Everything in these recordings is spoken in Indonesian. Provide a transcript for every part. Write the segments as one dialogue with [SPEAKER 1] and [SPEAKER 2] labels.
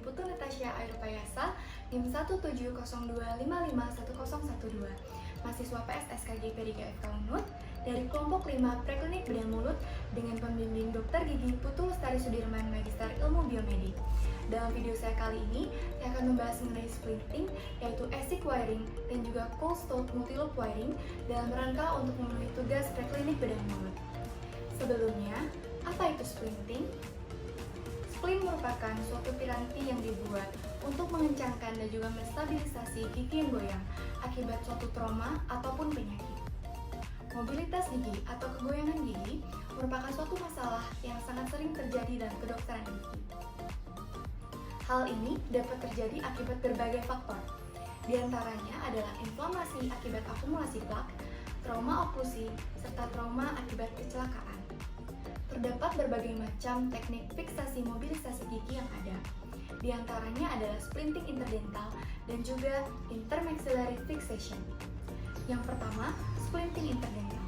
[SPEAKER 1] Putu Natasha Aeropayasa, NIM 17025511012, mahasiswa PSSKG PDKF Unut, dari kelompok 5 Preklinik Bedah Mulut dengan pembimbing Dr. Gigi Putu Lestari Sudirman, Magister Ilmu Biomedik. Dalam video saya kali ini, saya akan membahas mengenai splinting, yaitu ASIC wiring dan juga cold stout multi-loop wiring dalam rangka untuk memenuhi tugas preklinik bedah mulut. Sebelumnya, apa itu splinting? Splint merupakan suatu piranti yang dibuat untuk mengencangkan dan juga menstabilisasi gigi yang goyang akibat suatu trauma ataupun penyakit. Mobilitas gigi atau kegoyangan gigi merupakan suatu masalah yang sangat sering terjadi dalam kedokteran gigi. Hal ini dapat terjadi akibat berbagai faktor. Di antaranya adalah inflamasi akibat akumulasi plak, trauma oklusi, serta trauma akibat kecelakaan. Terdapat berbagai macam teknik fiksasi mobilisasi gigi yang ada. Di antaranya adalah splinting interdental dan juga intermaxillary fixation. Yang pertama, splinting interdental.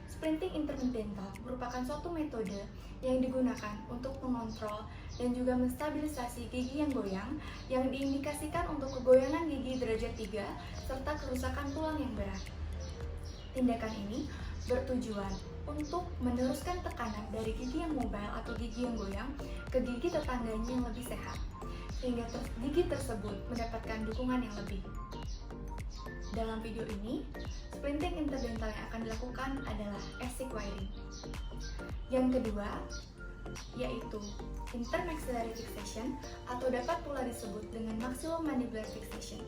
[SPEAKER 1] Splinting interdental merupakan suatu metode yang digunakan untuk mengontrol dan juga menstabilisasi gigi yang goyang yang diindikasikan untuk kegoyangan gigi derajat 3 serta kerusakan tulang yang berat. Tindakan ini bertujuan untuk meneruskan tekanan dari gigi yang mobile atau gigi yang goyang ke gigi tetangganya yang lebih sehat, sehingga gigi tersebut mendapatkan dukungan yang lebih. Dalam video ini, splinting interdental yang akan dilakukan adalah ASIC wiring. Yang kedua, yaitu intermaxillary fixation atau dapat pula disebut dengan maxillomandibular fixation,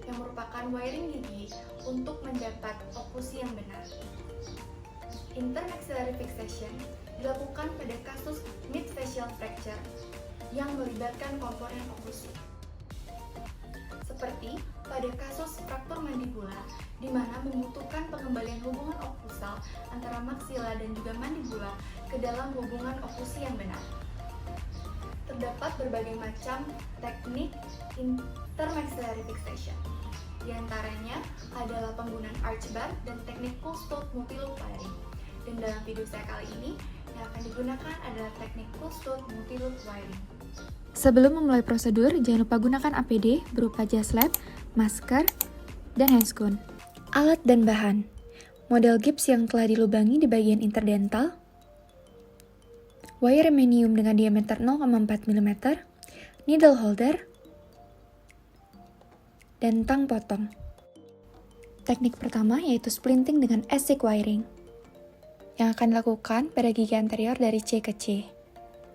[SPEAKER 1] yang merupakan wiring gigi untuk mendapat oklusi yang benar. Intermaxillary fixation dilakukan pada kasus midfacial fracture yang melibatkan komponen oklusi, seperti pada kasus fraktur mandibula, di mana membutuhkan pengembalian hubungan oklusal antara maksila dan juga mandibula ke dalam hubungan oklusi yang benar. Terdapat berbagai macam teknik intermaxillary fixation. Di antaranya adalah penggunaan arch bar dan teknik cold stout multi-loop wiring. Dan dalam video saya kali ini, yang akan digunakan adalah teknik cold stout multi-loop wiring.
[SPEAKER 2] Sebelum memulai prosedur, jangan lupa gunakan APD berupa jas lab, masker, dan handscoon. Alat dan bahan: model gips yang telah dilubangi di bagian interdental, wire remenium dengan diameter 0,4 mm, needle holder, dan tang potong. Teknik pertama yaitu splinting dengan ASIC wiring, yang akan dilakukan pada gigi anterior dari C ke C.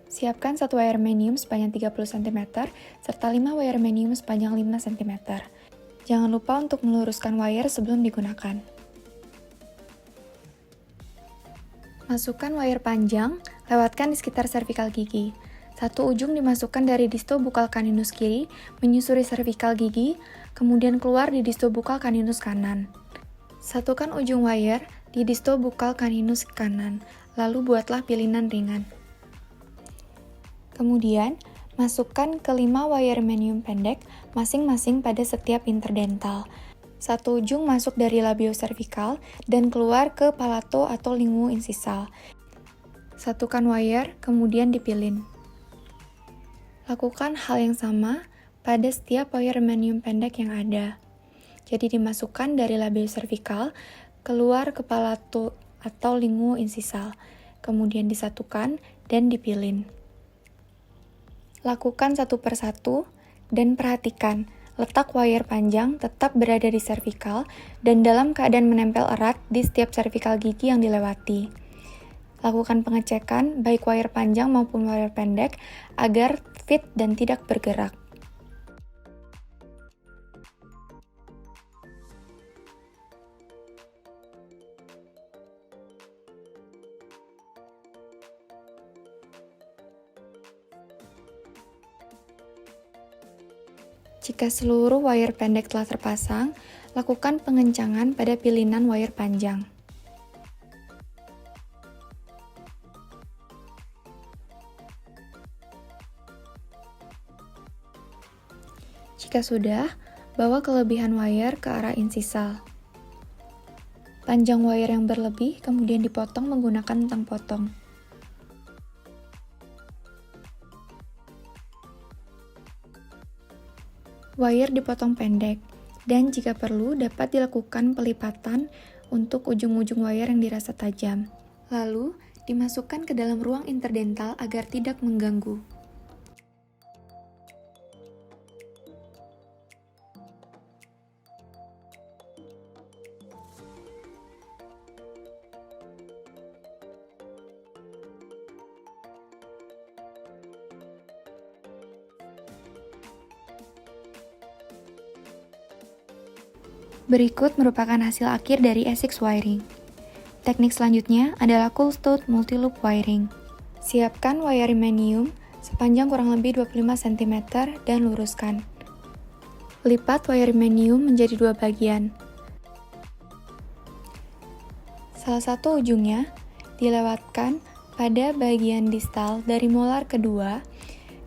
[SPEAKER 2] Siapkan satu wire remenium sepanjang 30 cm, serta 5 wire remenium sepanjang 5 cm. Jangan lupa untuk meluruskan wire sebelum digunakan. Masukkan wire panjang, lewatkan di sekitar servikal gigi. Satu ujung dimasukkan dari distobukal caninus kiri, menyusuri servikal gigi, kemudian keluar di distobukal caninus kanan. Satukan ujung wire di distobukal caninus kanan, lalu buatlah pilinan ringan. Kemudian, masukkan ke 5 wire remenium pendek masing-masing pada setiap interdental. Satu ujung masuk dari labio cervical dan keluar ke palato atau lingu insisal. Satukan wire, kemudian dipilin. Lakukan hal yang sama pada setiap wire remenium pendek yang ada. Jadi dimasukkan dari labio cervical, keluar ke palato atau lingu insisal, kemudian disatukan dan dipilin. Lakukan satu persatu dan perhatikan letak wire panjang tetap berada di servikal dan dalam keadaan menempel erat di setiap servikal gigi yang dilewati. Lakukan pengecekan baik wire panjang maupun wire pendek agar fit dan tidak bergerak. Jika seluruh wire pendek telah terpasang, lakukan pengencangan pada pilihan wire panjang. Jika sudah, bawa kelebihan wire ke arah insisal. Panjang wire yang berlebih kemudian dipotong menggunakan tang potong. Wire dipotong pendek, dan jika perlu dapat dilakukan pelipatan untuk ujung-ujung wire yang dirasa tajam. Lalu, dimasukkan ke dalam ruang interdental agar tidak mengganggu. Berikut merupakan hasil akhir dari ASICS wiring. Teknik selanjutnya adalah cold stud multi-loop wiring. Siapkan wire remenium sepanjang kurang lebih 25 cm dan luruskan. Lipat wire remenium menjadi dua bagian. Salah satu ujungnya dilewatkan pada bagian distal dari molar kedua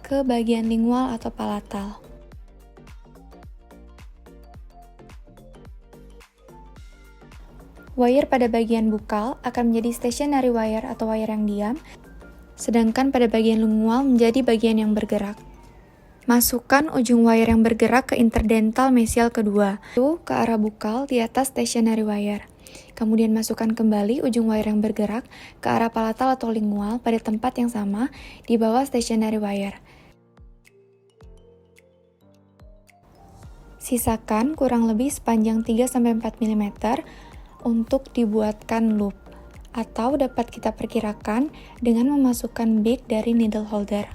[SPEAKER 2] ke bagian lingual atau palatal. Wire pada bagian bukal akan menjadi stationary wire atau wire yang diam, sedangkan pada bagian lingual menjadi bagian yang bergerak. Masukkan ujung wire yang bergerak ke interdental mesial kedua, itu ke arah bukal di atas stationary wire. Kemudian masukkan kembali ujung wire yang bergerak ke arah palatal atau lingual pada tempat yang sama di bawah stationary wire. Sisakan kurang lebih sepanjang 3-4 mm untuk dibuatkan loop, atau dapat kita perkirakan dengan memasukkan big dari needle holder.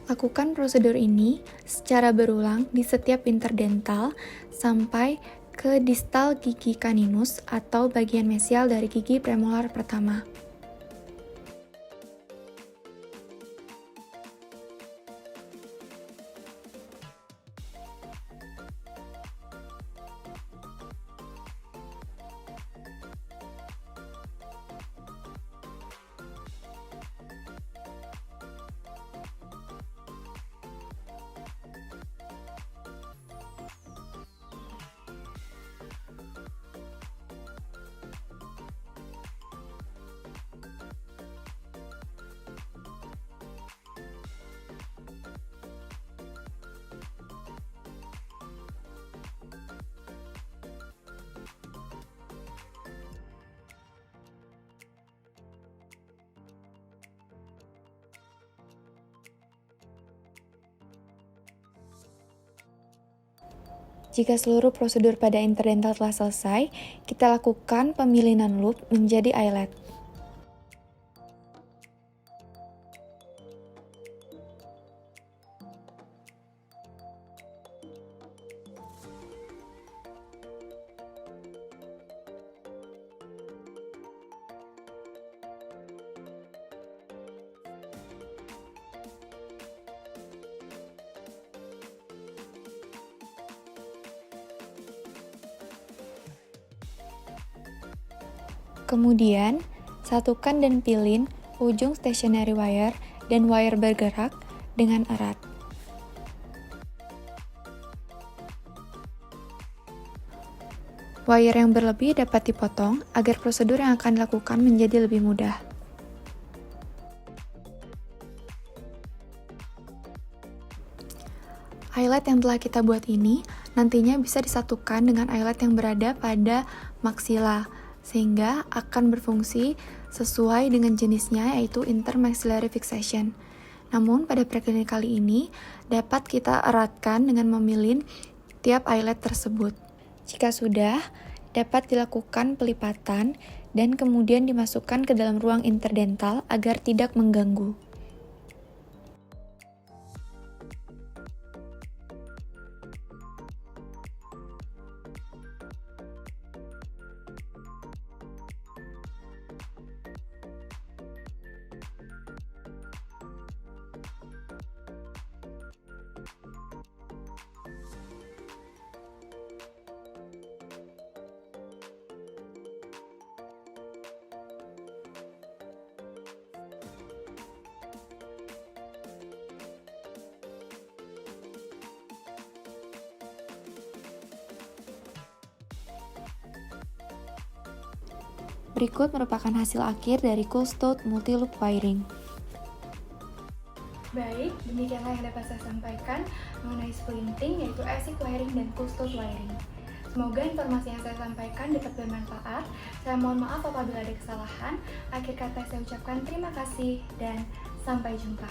[SPEAKER 2] Lakukan prosedur ini secara berulang di setiap interdental sampai ke distal gigi caninus atau bagian mesial dari gigi premolar pertama. Jika seluruh prosedur pada interdental telah selesai, kita lakukan pemilinan loop menjadi eyelet. Kemudian, satukan dan pilin ujung stationary wire dan wire bergerak dengan erat. Wire yang berlebih dapat dipotong agar prosedur yang akan dilakukan menjadi lebih mudah. Eyelet yang telah kita buat ini nantinya bisa disatukan dengan eyelet yang berada pada maksila, sehingga akan berfungsi sesuai dengan jenisnya, yaitu intermaxillary fixation. Namun pada preklinik kali ini dapat kita eratkan dengan memilih tiap eyelet tersebut. Jika sudah, dapat dilakukan pelipatan dan kemudian dimasukkan ke dalam ruang interdental agar tidak mengganggu. Berikut merupakan hasil akhir dari closed-loop multi-loop wiring.
[SPEAKER 1] Baik, demikianlah yang dapat saya sampaikan mengenai splinting, yaitu ASIC wiring dan closed-loop wiring. Semoga informasi yang saya sampaikan dapat bermanfaat. Saya mohon maaf apabila ada kesalahan. Akhir kata saya ucapkan terima kasih dan sampai jumpa.